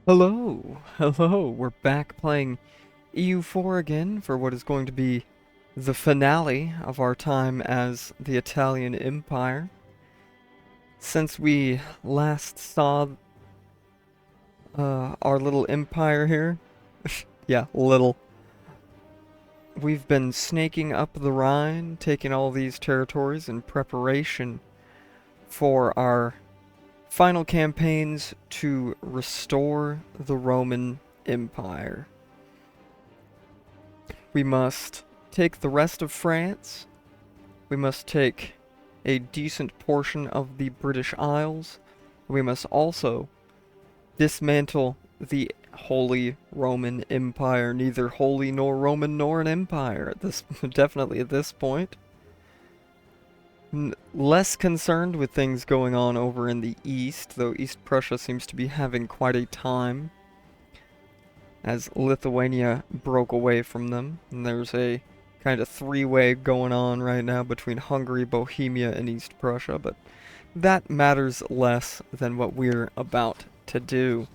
Hello, we're back playing EU4 again for what is going to be the finale of our time as the Italian Empire. Since we last saw our little empire here, yeah, little, we've been snaking up the Rhine, taking all these territories in preparation for our final campaigns to restore the Roman Empire. We must take the rest of France. We must take a decent portion of the British Isles. We must also dismantle the Holy Roman Empire. Neither holy nor Roman nor an empire at this definitely at this point. Less concerned with things going on over in the east, though East Prussia seems to be having quite a time as Lithuania broke away from them. And there's a kind of three-way going on right now between Hungary, Bohemia, and East Prussia, but that matters less than what we're about to do.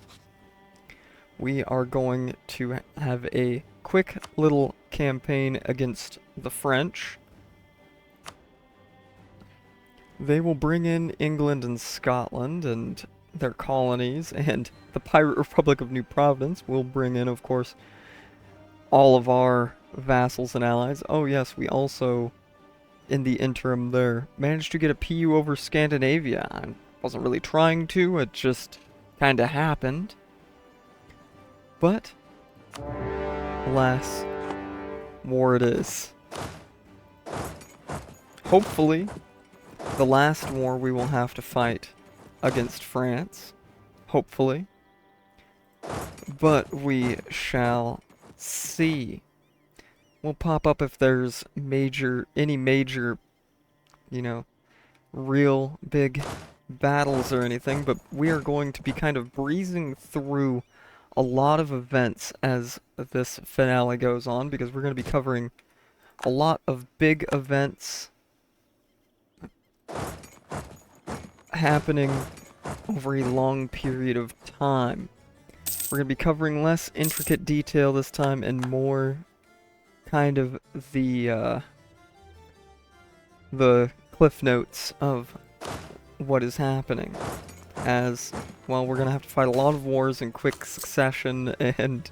We are going to have a quick little campaign against the French. They will bring in England and Scotland and their colonies, and the Pirate Republic of New Providence will bring in, of course, all of our vassals and allies. Oh yes, we also, in the interim there, managed to get a PU over Scandinavia. I wasn't really trying to, it just kinda happened. But, alas, war it is. Hopefully, the last war we will have to fight against France. Hopefully. But we shall see. We'll pop up if there's any major, real big battles or anything, but we are going to be kind of breezing through a lot of events as this finale goes on, because we're going to be covering a lot of big events happening over a long period of time. We're going to be covering less intricate detail this time and more kind of the cliff notes of what is happening. As, well, we're going to have to fight a lot of wars in quick succession and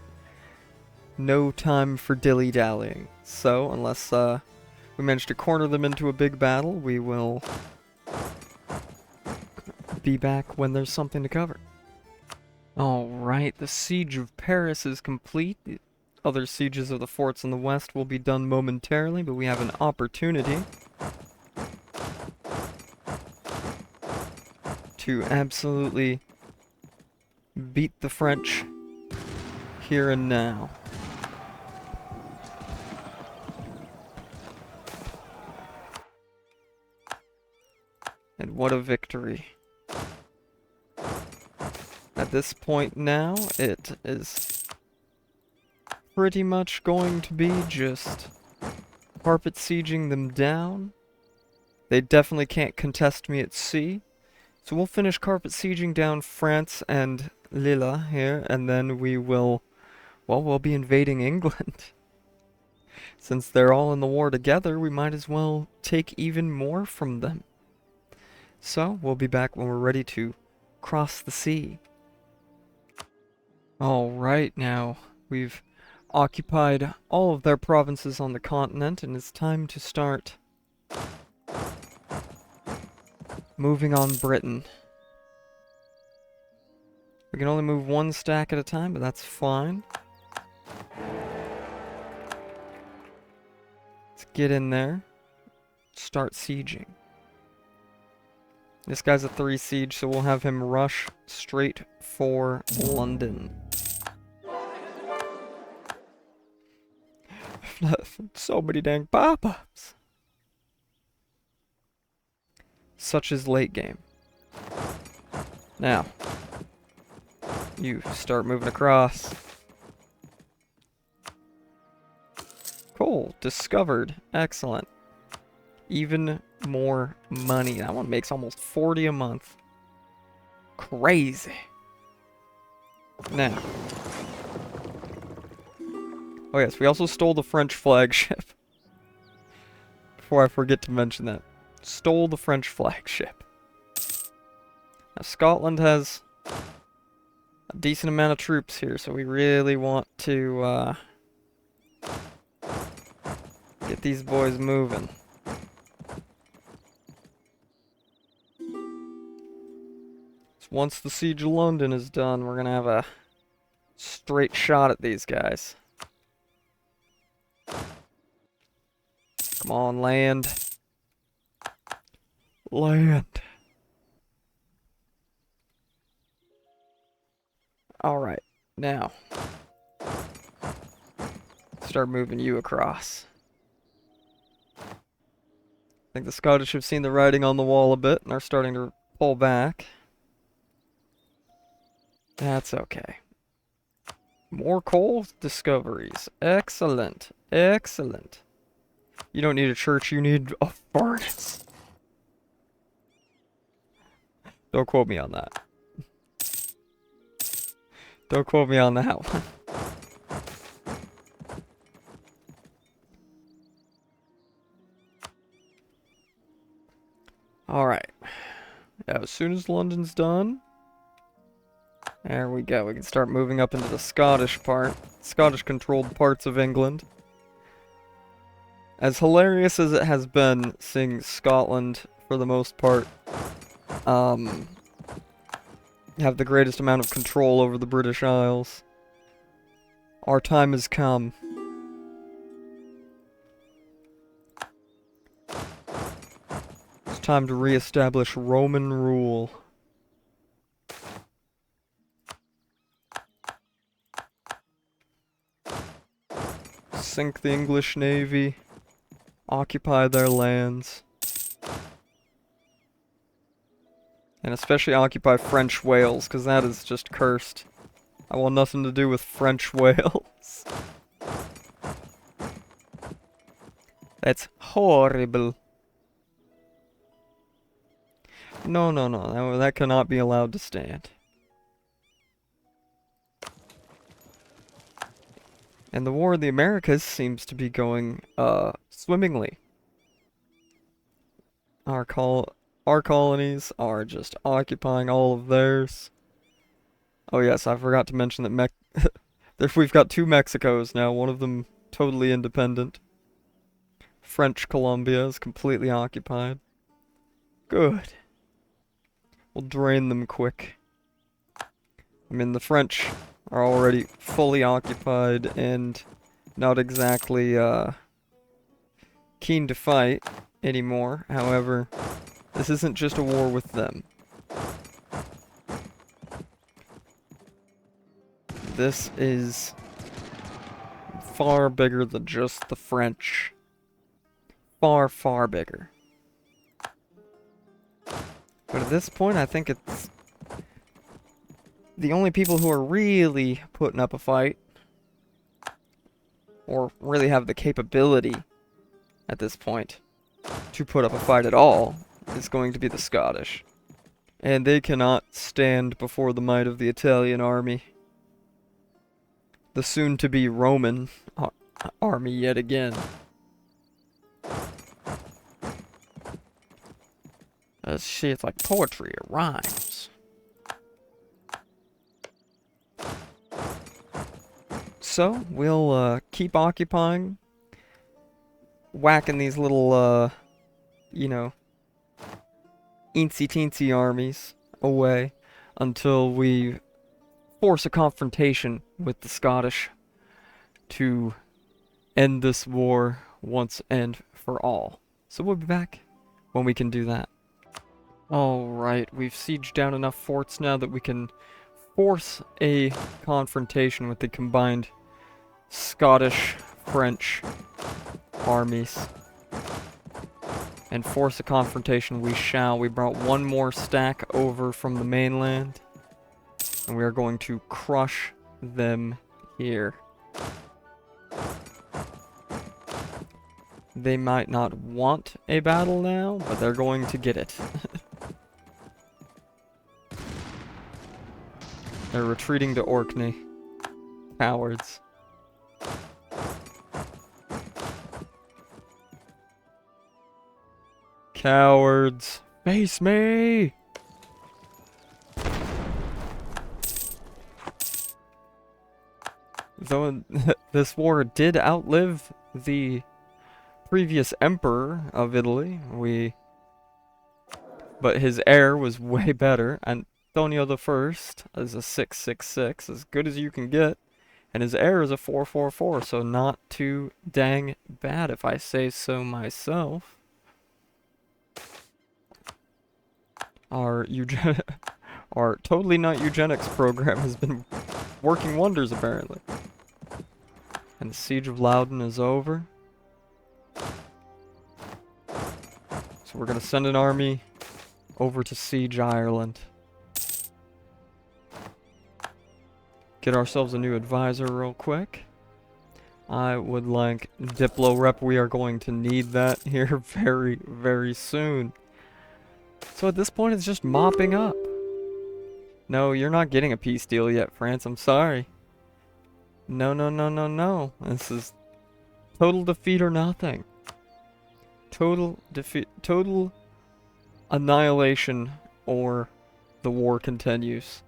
no time for dilly-dallying. So, unless we manage to corner them into a big battle, we will be back when there's something to cover. Alright, the siege of Paris is complete. The other sieges of the forts in the west will be done momentarily, but we have an opportunity to absolutely beat the French here and now. And what a victory. At this point now, it is pretty much going to be just carpet sieging them down. They definitely can't contest me at sea. So we'll finish carpet sieging down France and Lille here, and then we will, well, we'll be invading England. Since they're all in the war together, we might as well take even more from them. So, we'll be back when we're ready to cross the sea. Alright, now, we've occupied all of their provinces on the continent, and it's time to start moving on Britain. We can only move one stack at a time, but that's fine. Let's get in there. Start sieging. This guy's a 3 siege, so we'll have him rush straight for London. So many dang pop-ups. Such is late game. Now, you start moving across. Cool, discovered. Excellent. Even more money. That one makes almost 40 a month. Crazy. Now. Oh yes, we also stole the French flagship. Before I forget to mention that. Stole the French flagship. Now Scotland has a decent amount of troops here, so we really want to get these boys moving. So once the siege of London is done, we're gonna have a straight shot at these guys. Come on, land. Land. Alright, now. Start moving you across. I think the Scottish have seen the writing on the wall a bit and are starting to pull back. That's okay. More coal discoveries. Excellent. Excellent. You don't need a church, you need a furnace. Don't quote me on that. Don't quote me on that one. Alright. Yeah, as soon as London's done, there we go. We can start moving up into the Scottish part. Scottish-controlled parts of England. As hilarious as it has been seeing Scotland, for the most part, have the greatest amount of control over the British Isles, our time has come. It's time to re-establish Roman rule. Sink the English navy, occupy their lands, and especially occupy French Wales, because that is just cursed. I want nothing to do with French Wales. That's horrible. No, no, no, that cannot be allowed to stand. And the War of the Americas seems to be going, swimmingly. Our colonies are just occupying all of theirs. Oh yes, I forgot to mention that we've got two Mexicos now, one of them totally independent. French Colombia is completely occupied. Good. We'll drain them quick. I mean, the French are already fully occupied and not exactly keen to fight anymore. However, this isn't just a war with them. This is far bigger than just the French. Far, far bigger. But at this point, I think it's the only people who are really putting up a fight, or really have the capability at this point to put up a fight at all, is going to be the Scottish. And they cannot stand before the might of the Italian army. The soon-to-be Roman army yet again. See, it's like poetry, it rhymes. So, we'll keep occupying, whacking these little, you know, eensy-teensy armies away until we force a confrontation with the Scottish to end this war once and for all. So we'll be back when we can do that. Alright, we've sieged down enough forts now that we can force a confrontation with the combined Scottish-French armies. And force a confrontation we shall. We brought one more stack over from the mainland, and we are going to crush them here. They might not want a battle now, but they're going to get it. They're retreating to Orkney. Cowards. Cowards. Face me! Though this war did outlive the previous emperor of Italy, but his heir was way better. Antonio I is a 666, as good as you can get, and his heir is a 444, so not too dang bad if I say so myself. Our totally not eugenics program has been working wonders, apparently. And the siege of Loudon is over. So we're gonna send an army over to siege Ireland. Get ourselves a new advisor real quick. I would like Diplo Rep. We are going to need that here very, very soon. So at this point, it's just mopping up. No, you're not getting a peace deal yet, France. I'm sorry. No, no, no, no, no. This is total defeat or nothing. Total defeat, total annihilation, or the war continues.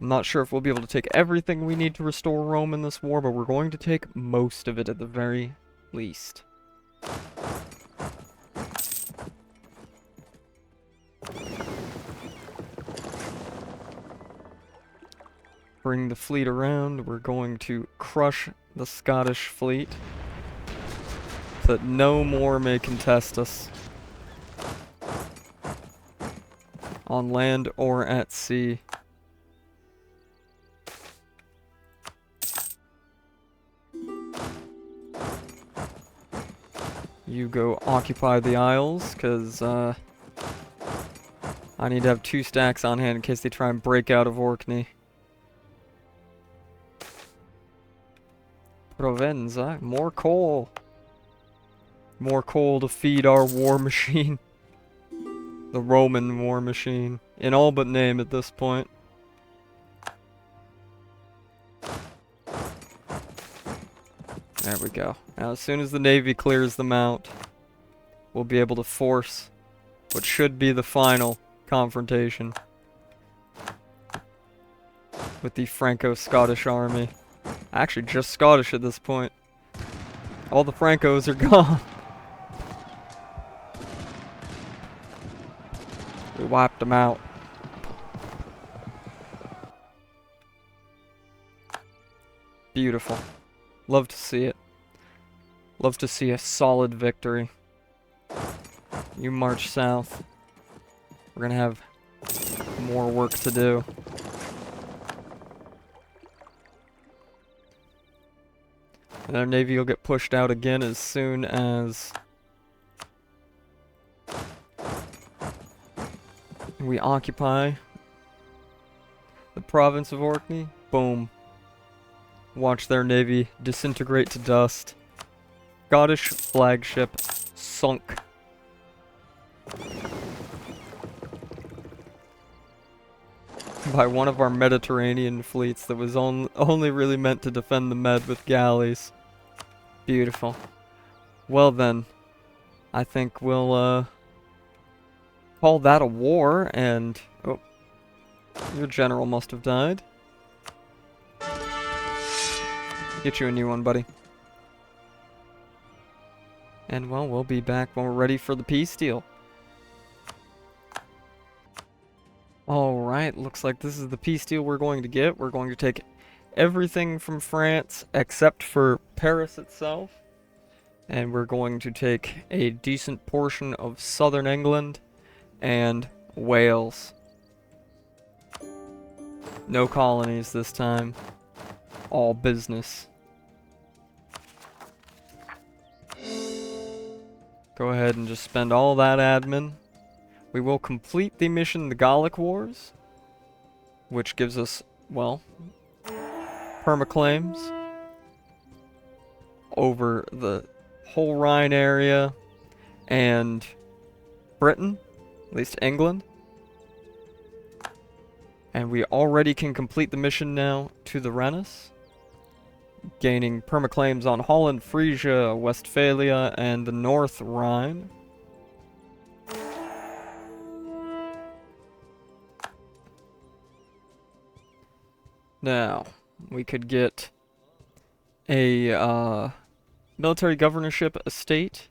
I'm not sure if we'll be able to take everything we need to restore Rome in this war, but we're going to take most of it at the very least. Bring the fleet around. We're going to crush the Scottish fleet so that no more may contest us on land or at sea. You go occupy the Isles, because I need to have 2 stacks on hand in case they try and break out of Orkney. Provenza, more coal. More coal to feed our war machine. The Roman war machine. In all but name at this point. There we go. Now as soon as the Navy clears them out, we'll be able to force what should be the final confrontation with the Franco-Scottish army. Actually, just Scottish at this point. All the Francos are gone. We wiped them out. Beautiful. Love to see it. Love to see a solid victory. You march south. We're gonna have more work to do. And our navy will get pushed out again as soon as we occupy the province of Orkney. Boom. Watch their navy disintegrate to dust. Scottish flagship sunk. By one of our Mediterranean fleets that was only really meant to defend the Med with galleys. Beautiful. Well then, I think we'll call that a war, and oh, your general must have died. Get you a new one, buddy. And well, we'll be back when we're ready for the peace deal. Alright, looks like this is the peace deal we're going to get. We're going to take everything from France except for Paris itself. And we're going to take a decent portion of southern England and Wales. No colonies this time. All business. Go ahead and just spend all that admin. We will complete the mission, the Gallic Wars, which gives us, well, permaclaims over the whole Rhine area and Britain, at least England. And we already can complete the mission now to the Rennes, gaining permaclaims on Holland, Frisia, Westphalia, and the North Rhine. Now, we could get a military governorship estate,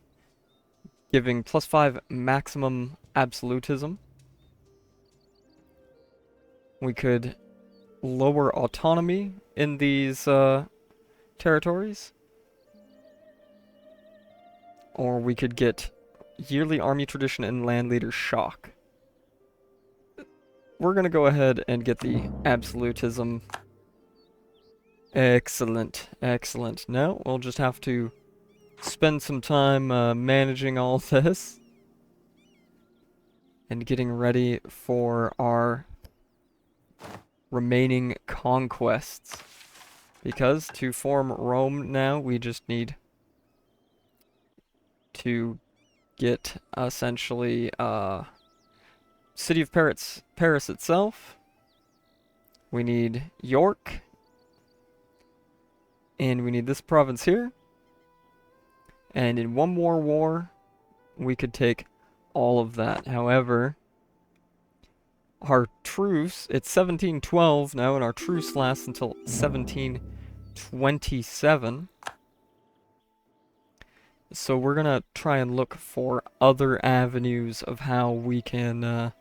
giving +5 maximum absolutism. We could lower autonomy in these territories. Or we could get yearly army tradition and land leader shock. We're going to go ahead and get the absolutism. Excellent, excellent. Now we'll just have to spend some time managing all this and getting ready for our remaining conquests. Because to form Rome now, we just need to get essentially City of Paris itself. We need York. And we need this province here. And in one more war, we could take all of that. However, our truce, it's 1712 now, and our truce lasts until 1727. So we're going to try and look for other avenues of how we can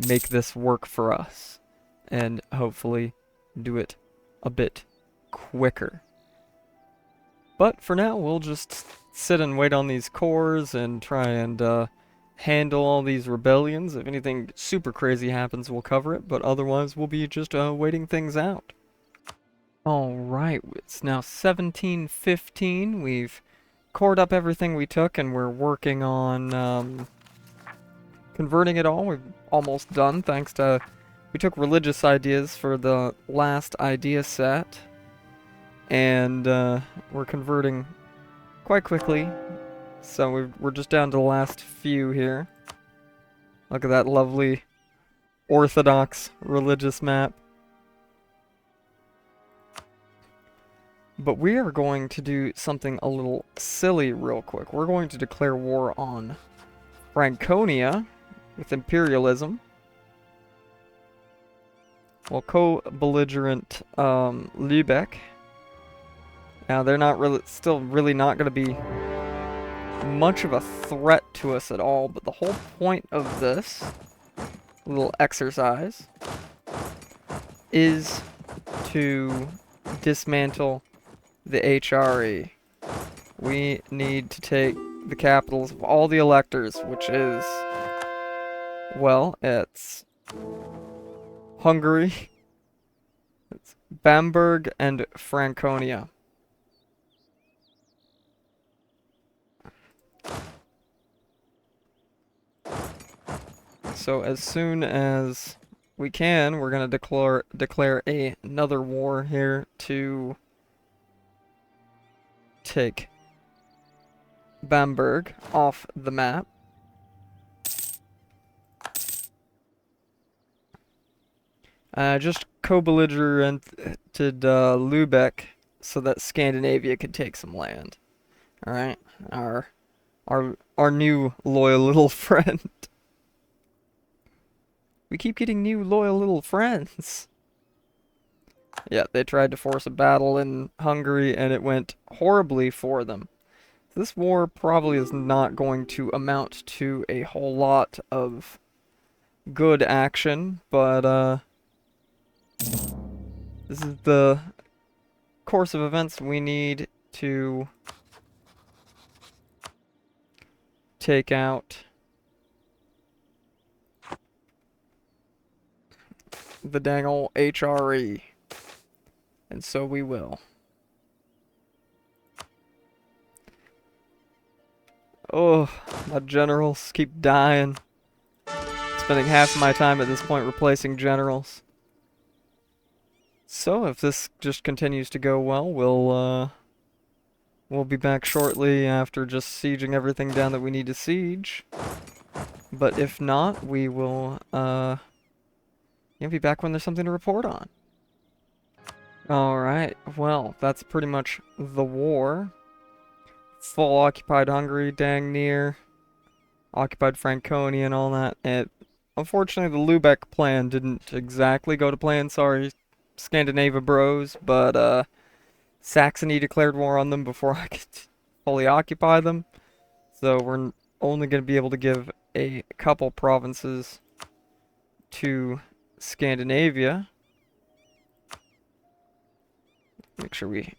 make this work for us. And hopefully do it a bit quicker. But for now, we'll just sit and wait on these cores and try and handle all these rebellions. If anything super crazy happens, we'll cover it, but otherwise we'll be just waiting things out. Alright, it's now 1715. We've cored up everything we took, and we're working on converting it all. We're almost done, thanks to... We took religious ideas for the last idea set. And we're converting quite quickly, so we're just down to the last few here. Look at that lovely Orthodox religious map. But we are going to do something a little silly real quick. We're going to declare war on Franconia with imperialism. Well, co-belligerent Lübeck. Now, they're not really, still really not going to be much of a threat to us at all, but the whole point of this little exercise is to dismantle the HRE. We need to take the capitals of all the electors, which is, well, it's Hungary, it's Bamberg, and Franconia. So as soon as we can, we're going to declare another war here to take Bamberg off the map. Just co-belligerented Lübeck so that Scandinavia could take some land. Alright, our new loyal little friend. We keep getting new loyal little friends. Yeah, they tried to force a battle in Hungary and it went horribly for them. This war probably is not going to amount to a whole lot of good action, but this is the course of events we need to take out the dang ol' HRE. And so we will. Oh, my generals keep dying. Spending half of my time at this point replacing generals. So if this just continues to go well, we'll be back shortly after just sieging everything down that we need to siege. But if not, we will You'll be back when there's something to report on. Alright, well, that's pretty much the war. Full occupied Hungary, dang near. Occupied Franconia and all that. And unfortunately, the Lubeck plan didn't exactly go to plan. Sorry, Scandinavia bros. But, Saxony declared war on them before I could fully occupy them. So we're only going to be able to give a couple provinces to Scandinavia. Make sure we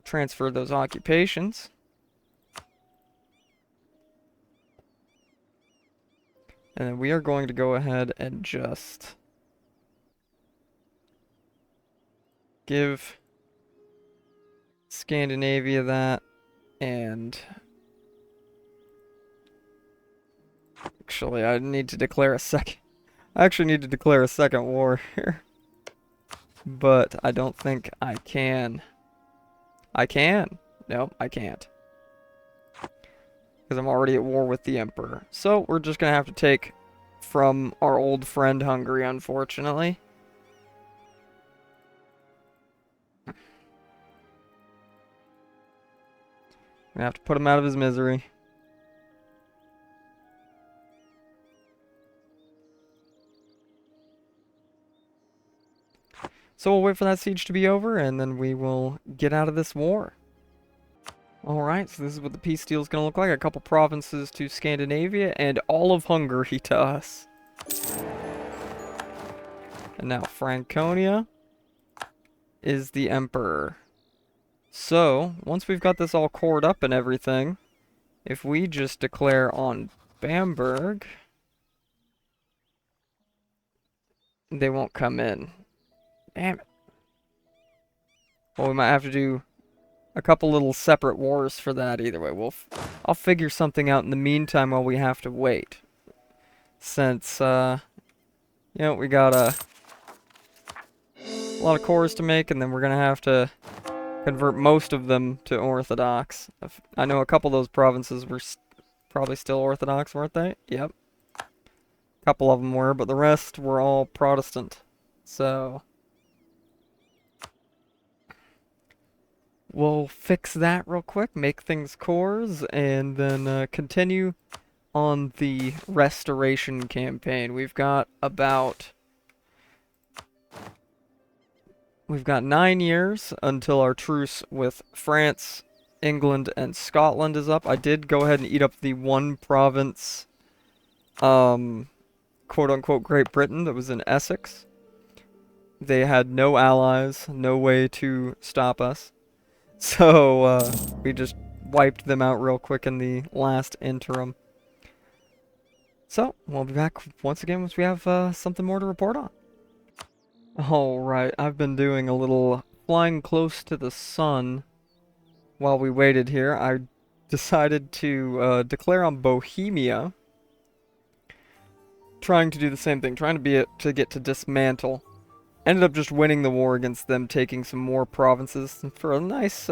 transfer those occupations. And then we are going to go ahead and just give Scandinavia that, and actually I need to declare a second. I actually need to declare a second war here. But I don't think I can. I can. No, I can't. Because I'm already at war with the Emperor. So we're just going to have to take from our old friend Hungary, unfortunately. I'm going to have to put him out of his misery. So we'll wait for that siege to be over, and then we will get out of this war. Alright, so this is what the peace deal is going to look like. A couple provinces to Scandinavia, and all of Hungary to us. And now Franconia is the Emperor. So, once we've got this all cored up and everything, if we just declare on Bamberg, they won't come in. Damn it. Well, we might have to do a couple little separate wars for that either way. I'll figure something out in the meantime while we have to wait. Since, you know, we got a lot of cores to make, and then we're going to have to convert most of them to Orthodox. I know a couple of those provinces were probably still Orthodox, weren't they? Yep. A couple of them were, but the rest were all Protestant. So we'll fix that real quick, make things cores, and then continue on the restoration campaign. We've got 9 years until our truce with France, England, and Scotland is up. I did go ahead and eat up the one province, quote-unquote Great Britain, that was in Essex. They had no allies, no way to stop us. So, we just wiped them out real quick in the last interim. So, we'll be back once again once we have something more to report on. Alright, I've been doing a little flying close to the sun while we waited here. I decided to declare on Bohemia, trying to do the same thing, trying to get to dismantle. Ended up just winning the war against them, taking some more provinces for a nice,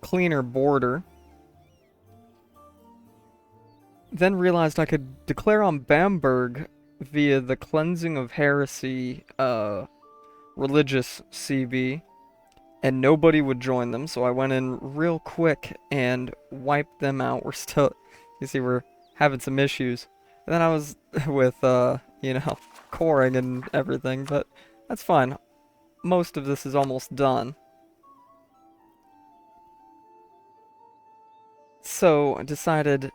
cleaner border. Then realized I could declare on Bamberg via the Cleansing of Heresy, religious CB, and nobody would join them, so I went in real quick and wiped them out. We're still, you see, we're having some issues. And then I was with, you know, coring and everything, but that's fine. Most of this is almost done. So I decided,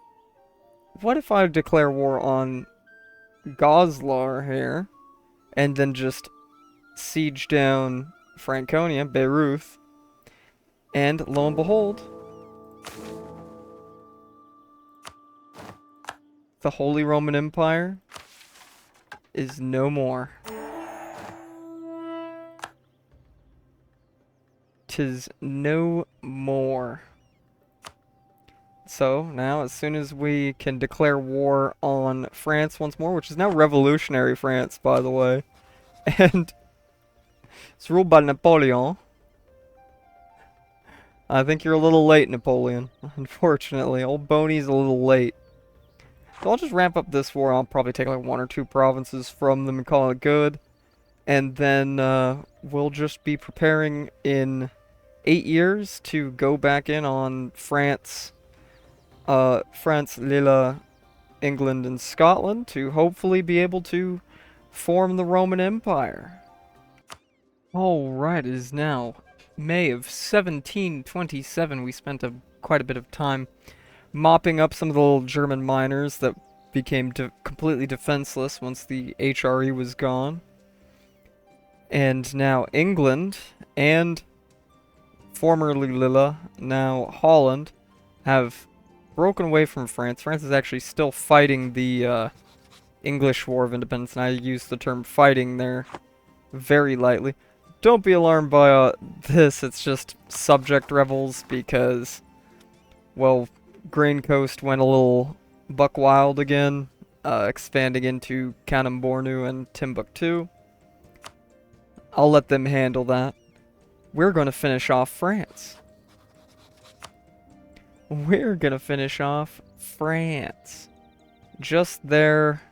what if I declare war on Goslar here, and then just siege down Franconia, Bayreuth, and lo and behold, the Holy Roman Empire is no more. 'Tis no more. So, now, as soon as we can declare war on France once more, which is now revolutionary France, by the way, and it's ruled by Napoleon. I think you're a little late, Napoleon. Unfortunately, old Boney's a little late. So I'll just ramp up this war. I'll probably take like 1 or 2 provinces from them and call it good. And then we'll just be preparing in 8 years to go back in on France, Lille, England, and Scotland to hopefully be able to form the Roman Empire. Alright, it is now May of 1727. We spent quite a bit of time mopping up some of the little German miners that became completely defenseless once the HRE was gone. And now England and formerly Lille, now Holland, have broken away from France. France is actually still fighting the English War of Independence, and I use the term fighting there very lightly. Don't be alarmed by this, it's just subject rebels because, well, Grain Coast went a little buck wild again, expanding into Kanem-Bornu and Timbuktu. I'll let them handle that. We're going to finish off France. We're going to finish off France. Just their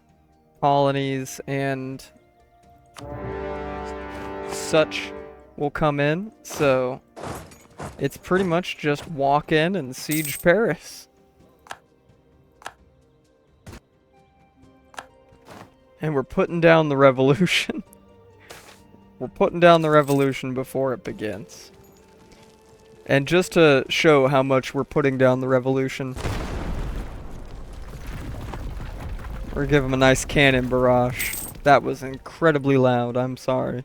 colonies and such will come in, so it's pretty much just walk in and siege Paris. And we're putting down the revolution. We're putting down the revolution before it begins. And just to show how much we're putting down the revolution, we're giving them a nice cannon barrage. That was incredibly loud, I'm sorry.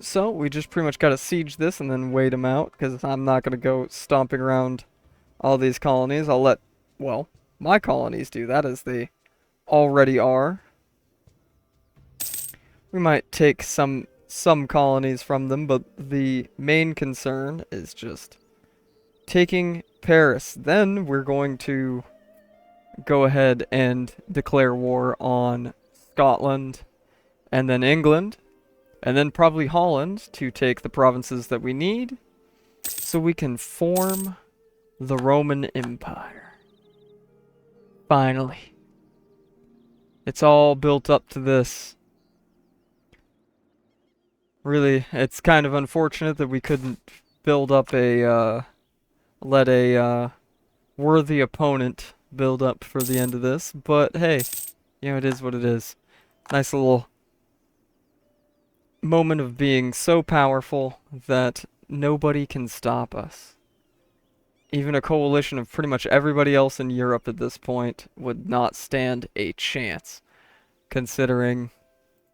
So, we just pretty much gotta siege this and then wait them out, because I'm not gonna go stomping around all these colonies. I'll let, well, my colonies do that as they already are. We might take some colonies from them, but the main concern is just taking Paris. Then we're going to go ahead and declare war on Scotland, and then England, and then probably Holland to take the provinces that we need, so we can form the Roman Empire. Finally. It's all built up to this. Really, it's kind of unfortunate that we couldn't build up let a worthy opponent build up for the end of this, but hey, you know, it is what it is. Nice little moment of being so powerful that nobody can stop us. Even a coalition of pretty much everybody else in Europe at this point would not stand a chance, considering,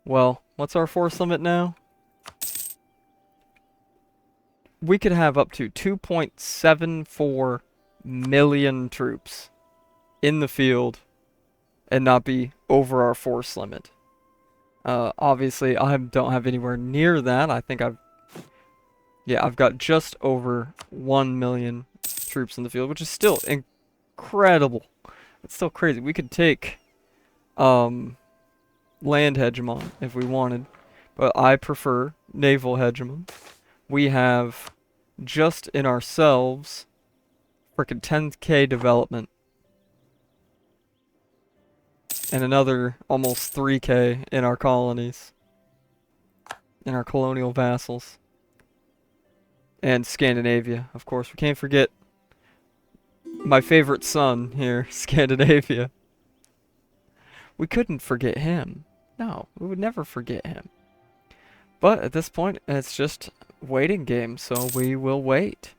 well, what's our force limit now? We could have up to 2.74 million troops in the field and not be over our force limit. Obviously, I don't have anywhere near that. I think I've got just over 1 million troops in the field, which is still incredible. It's still crazy. We could take land hegemon if we wanted, but I prefer naval hegemon. We have just in ourselves frickin' 10k development and another almost 3k in our colonies, in our colonial vassals, and Scandinavia, of course. We can't forget my favorite son here, Scandinavia. We couldn't forget him. No, we would never forget him. But at this point, it's just waiting game, so we will wait.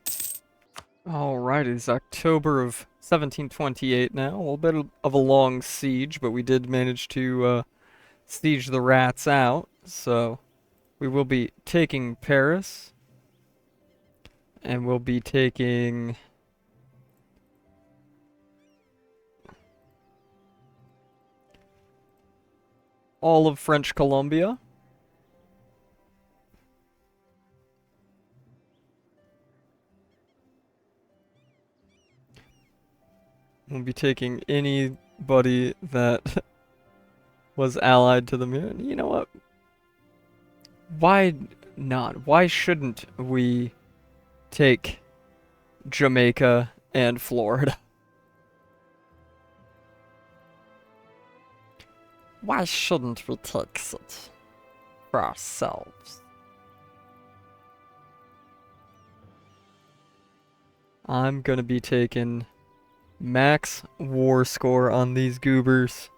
Alright, it's October of 1728 now. A little bit of a long siege, but we did manage to siege the rats out. So we will be taking Paris. And we'll be taking all of French Colombia. We'll be taking anybody that was allied to them here. And you know what? Why not? Why shouldn't we take Jamaica and Florida? Why shouldn't we take it for ourselves? I'm gonna be taking max war score on these goobers.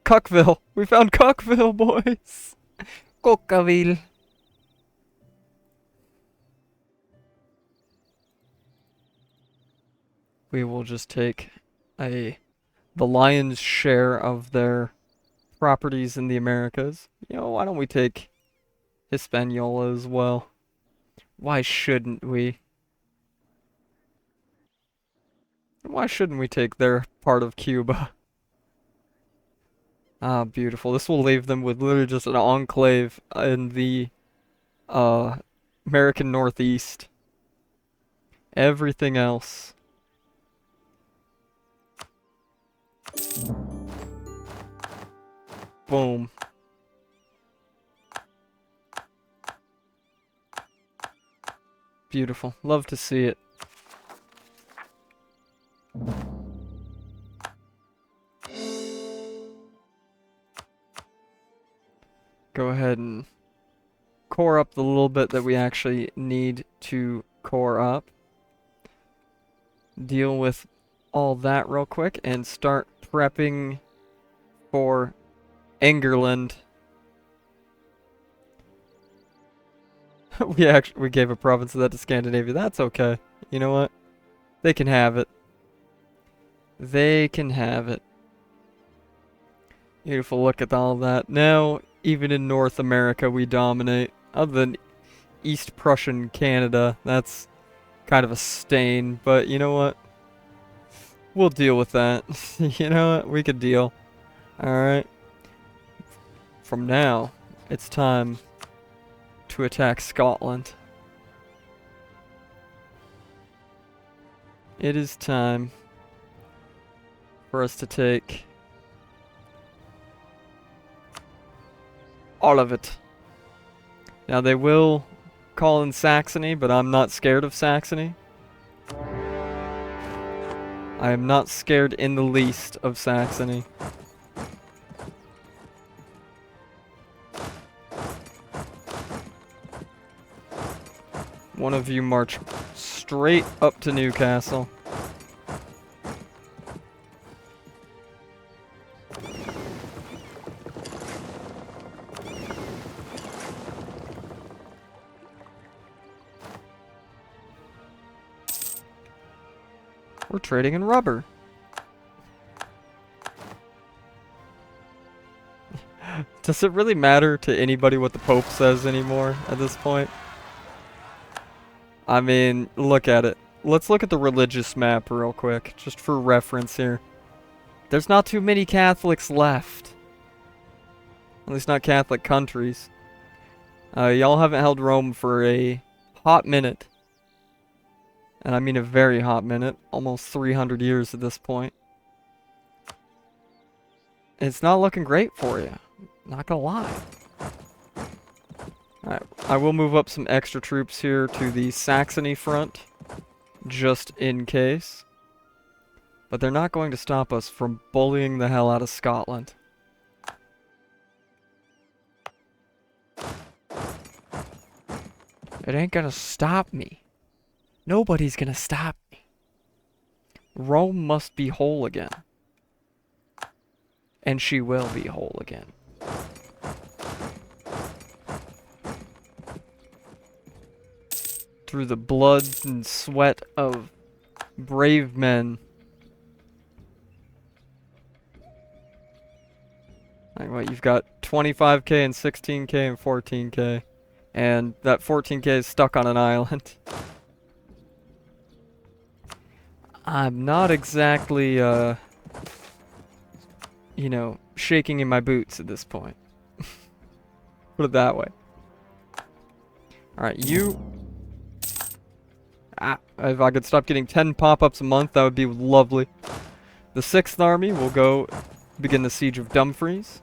Cuckville! We found Cuckville, boys! Cuckville. We will just take the lion's share of their properties in the Americas. You know, why don't we take Hispaniola as well? Why shouldn't we? Why shouldn't we take their part of Cuba? Ah, beautiful. This will leave them with literally just an enclave in the American Northeast. Everything else. Boom. Beautiful. Love to see it. Go ahead and core up the little bit that we actually need to core up. Deal with all that real quick and start prepping for England. we gave a province of that to Scandinavia. That's okay. You know what? They can have it. They can have it. Beautiful. Look at all that. Now, even in North America, we dominate. Other than East Prussian Canada, that's kind of a stain. But you know what? We'll deal with that. You know what? We could deal. Alright. From now, it's time to attack Scotland. It is time for us to take all of it. Now they will call in Saxony, but I'm not scared of Saxony. I am not scared in the least of Saxony. One of you march straight up to Newcastle. We're trading in rubber. Does it really matter to anybody what the Pope says anymore at this point? I mean, look at it. Let's look at the religious map real quick, just for reference here. There's not too many Catholics left. At least not Catholic countries. Y'all haven't held Rome for a hot minute. And I mean a very hot minute. Almost 300 years at this point. It's not looking great for you. Not gonna lie. Alright, I will move up some extra troops here to the Saxony front. Just in case. But they're not going to stop us from bullying the hell out of Scotland. It ain't gonna stop me. Nobody's gonna stop me. Rome must be whole again. And she will be whole again. Through the blood and sweat of brave men. Like what, you've got 25k and 16k and 14k. And that 14k is stuck on an island. I'm not exactly, you know, shaking in my boots at this point. Put it that way. Alright, you... if I could stop getting 10 pop-ups a month, that would be lovely. The 6th Army will go begin the siege of Dumfries.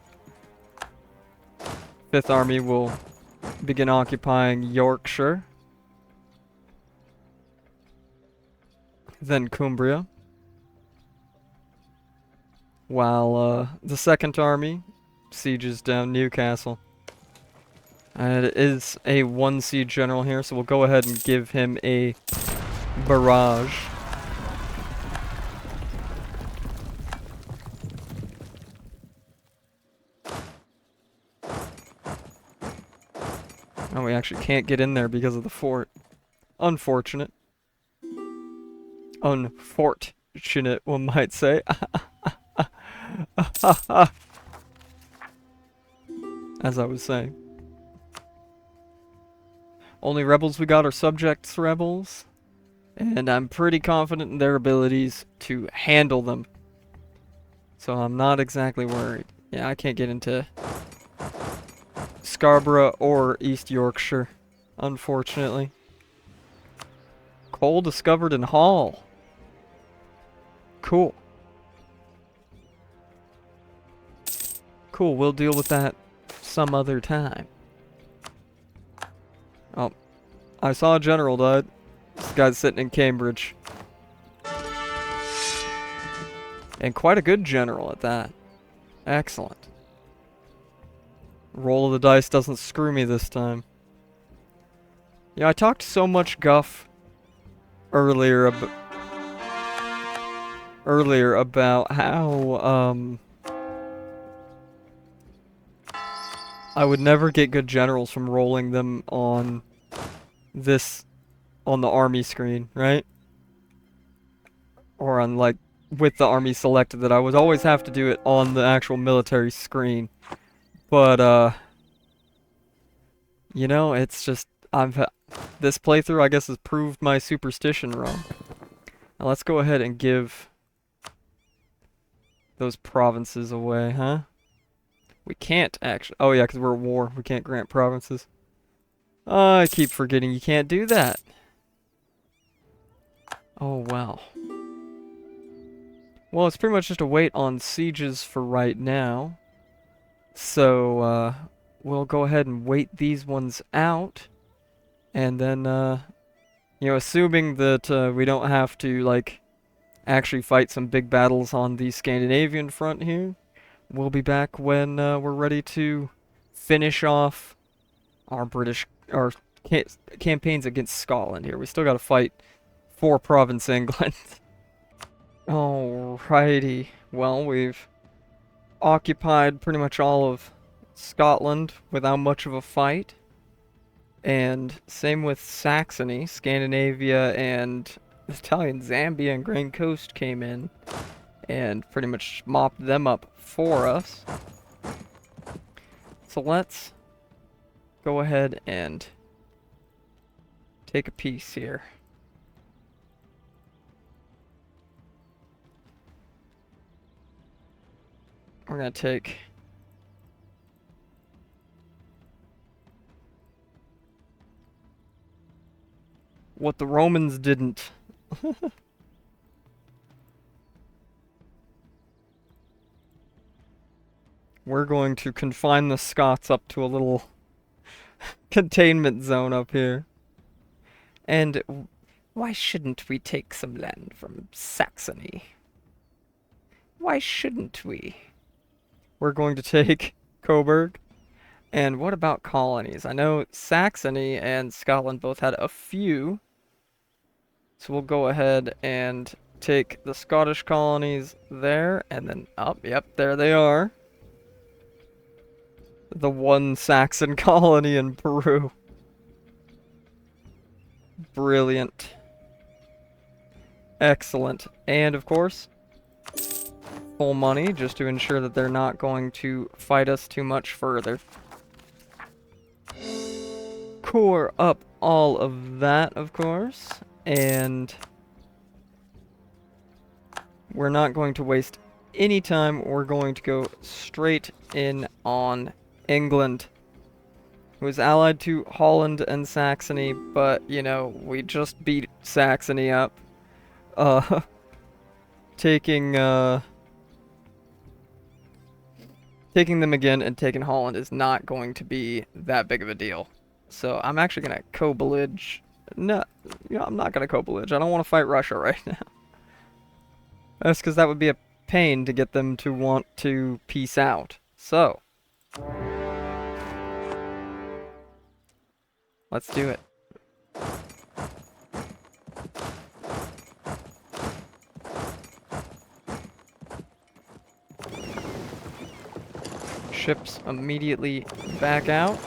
5th Army will begin occupying Yorkshire. Then Cumbria. while the Second Army sieges down Newcastle. And it is a 1 siege general here, so we'll go ahead and give him a barrage. Oh, we actually can't get in there because of the fort. Unfortunate. Unfortunate, one might say. As I was saying. Only rebels we got are subjects rebels. And I'm pretty confident in their abilities to handle them. So I'm not exactly worried. Yeah, I can't get into Scarborough or East Yorkshire, unfortunately. Coal discovered in Hull. Cool. Cool, we'll deal with that some other time. Oh, I saw a general died. This guy's sitting in Cambridge. And quite a good general at that. Excellent. Roll of the dice doesn't screw me this time. Yeah, I talked so much guff earlier about how I would never get good generals from rolling them on the army screen, right? Or on, like, with the army selected, that I would always have to do it on the actual military screen. But, you know, it's just, this playthrough, I guess, has proved my superstition wrong. Now let's go ahead and give those provinces away, huh? We can't actually, oh yeah, because we're at war. We can't grant provinces. I keep forgetting you can't do that. Oh, wow. Well, it's pretty much just a wait on sieges for right now. So, we'll go ahead and wait these ones out. And then, you know, assuming that we don't have to, like, actually fight some big battles on the Scandinavian front here, we'll be back when we're ready to finish off our campaigns against Scotland here. We still got to fight for Province England. Alrighty. Well, we've occupied pretty much all of Scotland without much of a fight. And same with Saxony, Scandinavia, and Italian Zambia and Grain Coast came in and pretty much mopped them up for us. So let's go ahead and take a piece here. We're gonna take what the Romans didn't. We're going to confine the Scots up to a little containment zone up here. And why shouldn't we take some land from Saxony? Why shouldn't we? We're going to take Coburg. And what about colonies? I know Saxony and Scotland both had a few. So we'll go ahead and take the Scottish colonies there. And then up, yep, there they are. The one Saxon colony in Peru. Brilliant. Excellent. And of course, full money just to ensure that they're not going to fight us too much further. Core up all of that, of course, and we're not going to waste any time. We're going to go straight in on England, who is allied to Holland and Saxony, but, you know, we just beat Saxony up. Taking them again and taking Holland is not going to be that big of a deal. So I'm actually going to co-bellige. No, you know, I'm not going to co-bellige. I don't want to fight Russia right now. That's because that would be a pain to get them to want to peace out. So, let's do it. Ships immediately back out.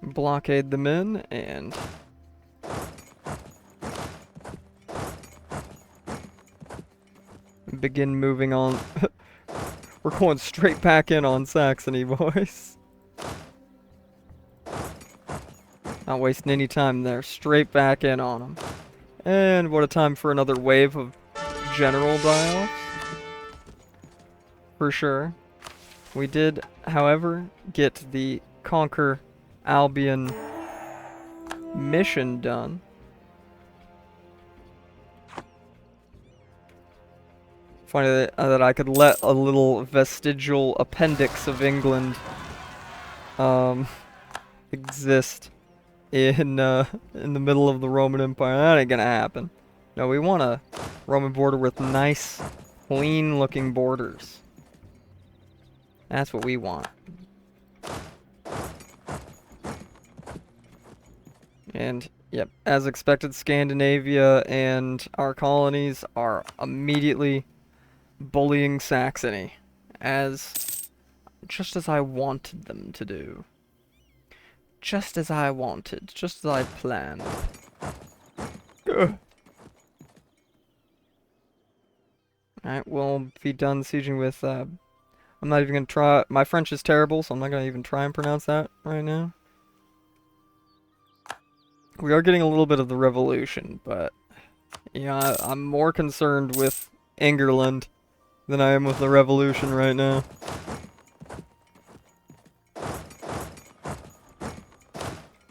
Blockade them in and begin moving on. We're going straight back in on Saxony, boys. Not wasting any time there. Straight back in on them. And what a time for another wave of general die-offs. For sure. We did, however, get the Conquer Albion mission done. Funny that I could let a little vestigial appendix of England exist in the middle of the Roman Empire. That ain't gonna happen. No, we want a Roman border with nice, clean-looking borders. That's what we want. And, yep, as expected, Scandinavia and our colonies are immediately bullying Saxony, just as I wanted them to do. Just as I wanted, just as I planned. Ugh. Alright, we'll be done sieging with, I'm not even gonna try, my French is terrible, so I'm not gonna even try and pronounce that right now. We are getting a little bit of the revolution, but, yeah, I'm more concerned with England than I am with the revolution right now.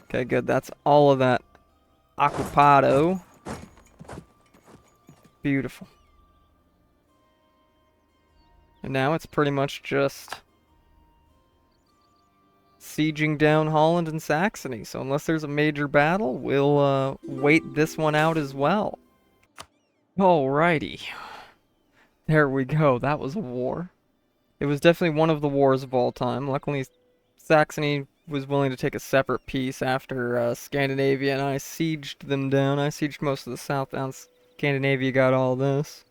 Okay, good. That's all of that occupado. Beautiful. And now it's pretty much just sieging down Holland and Saxony. So unless there's a major battle, we'll wait this one out as well. Alrighty. There we go. That was a war. It was definitely one of the wars of all time. Luckily, Saxony was willing to take a separate peace after Scandinavia, and I sieged them down. I sieged most of the south down. Scandinavia got all this.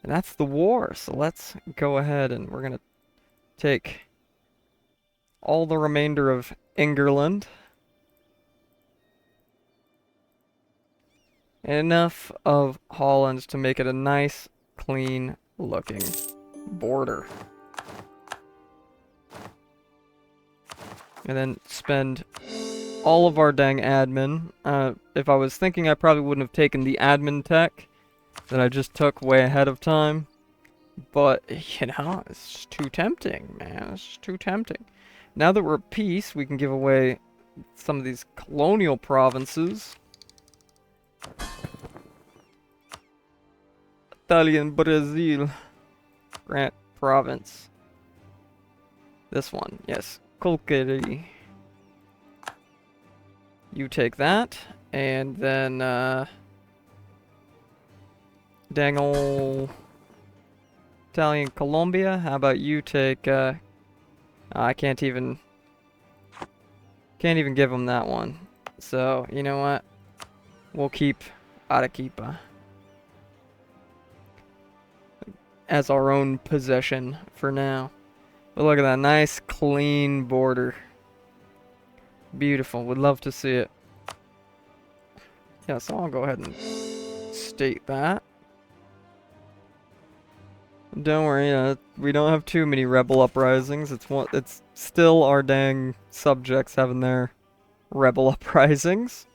And that's the war. So let's go ahead and we're going to take all the remainder of England. Enough of Holland to make it a nice, clean looking border. And then spend all of our dang admin. If I was thinking, I probably wouldn't have taken the admin tech that I just took way ahead of time. But, you know, it's just too tempting, man. It's just too tempting. Now that we're at peace, we can give away some of these colonial provinces. Italian Brazil. Grant province. This one, yes. Colquerie. You take that, and then, dang ol' Italian Colombia. How about you take, I can't even give them that one. So, you know what? We'll keep Arequipa as our own possession for now. But look at that nice, clean border. Beautiful. Would love to see it. Yeah, so I'll go ahead and state that. Don't worry, we don't have too many rebel uprisings. It's still our dang subjects having their rebel uprisings.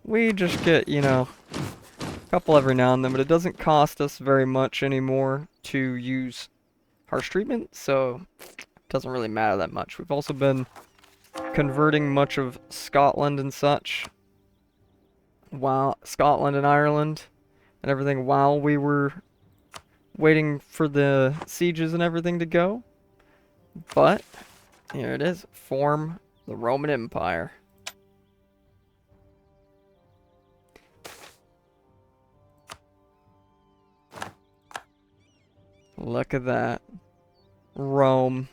We just get, you know, a couple every now and then, but it doesn't cost us very much anymore to use harsh treatment, so it doesn't really matter that much. We've also been converting much of Scotland and such, while Scotland and Ireland and everything, while we were waiting for the sieges and everything to go. But Here it is. Form the Roman Empire. Look at that. Rome.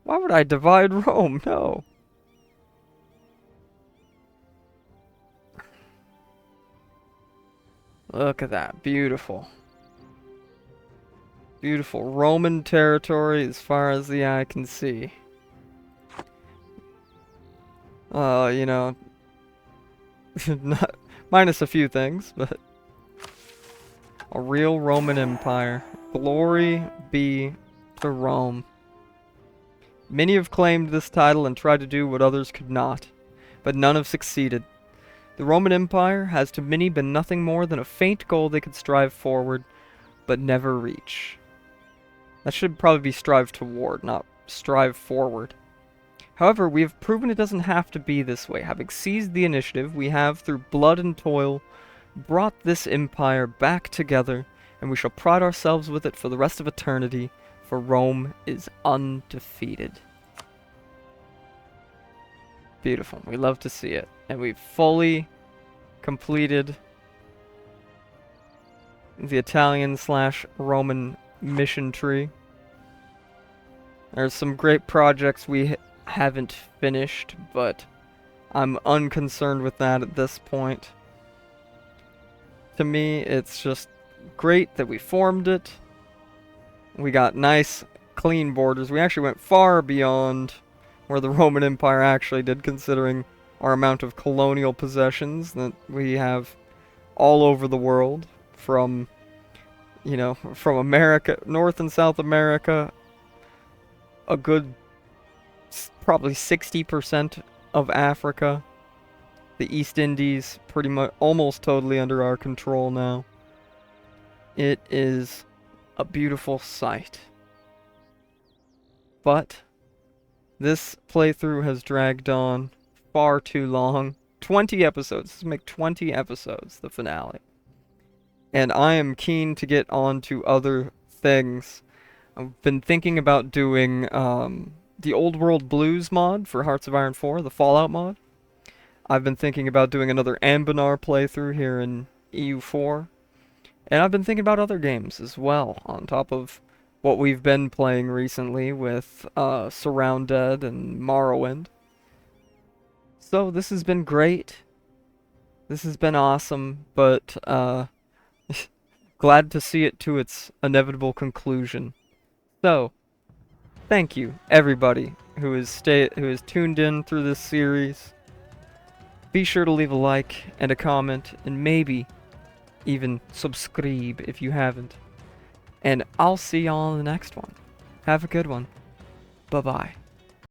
Why would I divide Rome? No. Look at that. Beautiful. Beautiful Roman territory as far as the eye can see. You know, not minus a few things, but a real Roman Empire. Glory be to Rome. Many have claimed this title and tried to do what others could not, but none have succeeded. The Roman Empire has to many been nothing more than a faint goal they could strive forward, but never reach. That should probably be strive toward, not strive forward. However, we have proven it doesn't have to be this way. Having seized the initiative, we have, through blood and toil, brought this empire back together, and we shall pride ourselves with it for the rest of eternity, for Rome is undefeated. Beautiful. We love to see it. And we've fully completed the Italian/Roman mission tree. There's some great projects we haven't finished, but I'm unconcerned with that at this point. To me, it's just great that we formed it. We got nice, clean borders. We actually went far beyond where the Roman Empire actually did, considering our amount of colonial possessions that we have all over the world, from, you know, from America, North and South America, a good probably 60% of Africa, the East Indies, pretty much almost totally under our control now. It is a beautiful sight. But this playthrough has dragged on far too long. 20 episodes. Let's make 20 episodes the finale. And I am keen to get on to other things. I've been thinking about doing the Old World Blues mod for Hearts of Iron 4, the Fallout mod. I've been thinking about doing another Ambinar playthrough here in EU4. And I've been thinking about other games as well, on top of what we've been playing recently with Surrounded and Morrowind. So this has been great. This has been awesome, but glad to see it to its inevitable conclusion. So, thank you, everybody who has tuned in through this series. Be sure to leave a like and a comment, and maybe even subscribe if you haven't. And I'll see y'all in the next one. Have a good one. Bye-bye.